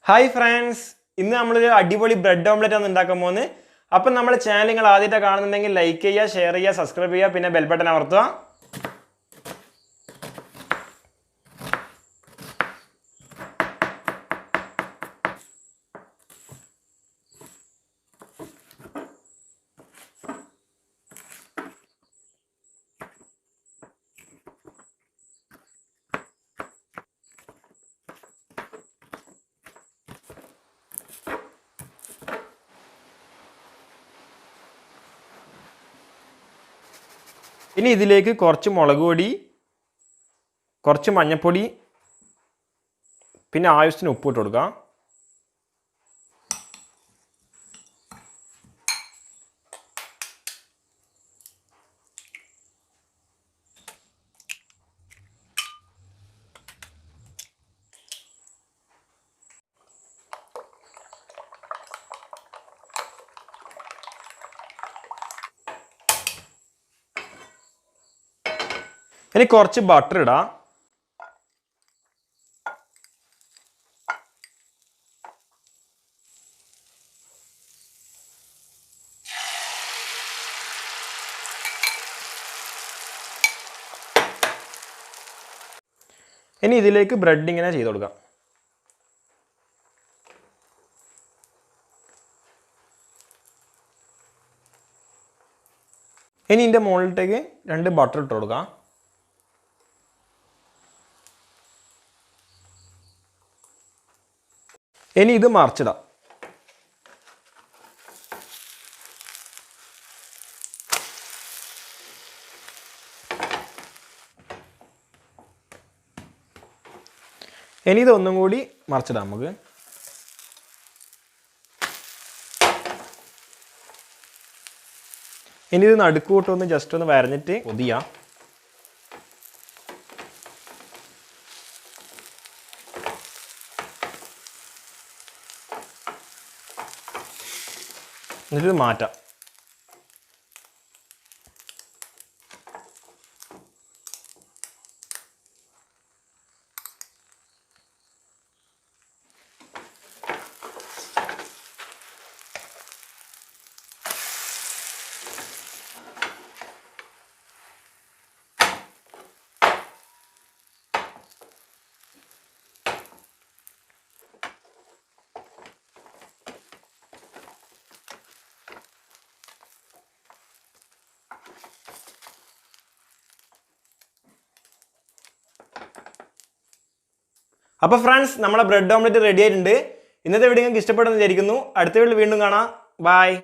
Hi friends, ഇന്ന് നമ്മൾ ഒരു അടിപൊളി ബ്രെഡ് ഓംലെറ്റ് ആണ് ഉണ്ടാക്കാൻ പോകുന്നത്. അപ്പോൾ നമ്മുടെ ചാനൽ നിങ്ങൾ ആദ്യമായിട്ട് കാണുന്നുണ്ടെങ്കിൽ ലൈക്ക് ചെയ്യുക, ഷെയർ ചെയ്യുക, സബ്സ്ക്രൈബ് ചെയ്യുക, പിന്നെ ബെൽ ബട്ടൺ അമർത്തുക. ഇനി ഇതിലേക്ക് കുറച്ച് മുളക് പൊടി, കുറച്ച് മഞ്ഞൾപ്പൊടി, പിന്നെ ആവശ്യത്തിന് ഉപ്പ് ഇട്ട് കൊടുക്കുക. ഇനി കുറച്ച് ബട്ടർ ഇടാം. ഇനി ഇതിലേക്ക് ബ്രെഡ് ഇങ്ങനെ ചെയ്ത് കൊടുക്കാം. ഇനി ഇതിൻ്റെ മുകളിലേക്ക് 2 ബട്ടർ ഇട്ട് കൊടുക്കാം. ഇനി ഇത് മറിച്ചിടാം. ഇനി ഇതൊന്നും കൂടി മറിച്ചിടാം നമുക്ക്. ഇനി ഇത് നടുക്കൂട്ടൊന്ന് ജസ്റ്റ് ഒന്ന് വരഞ്ഞിട്ട് ഒതിയാം. എന്നിട്ട് മാറ്റാം. അപ്പോൾ ഫ്രണ്ട്സ്, നമ്മളെ ബ്രെഡ് ഓംലെറ്റ് റെഡി ആയിട്ടുണ്ട്. ഇന്നത്തെ വീഡിയോ നിങ്ങൾക്ക് ഇഷ്ടപ്പെടുമെന്ന് വിചാരിക്കുന്നു. അടുത്ത വീഡിയോയിൽ വീണ്ടും കാണാം. ബൈ.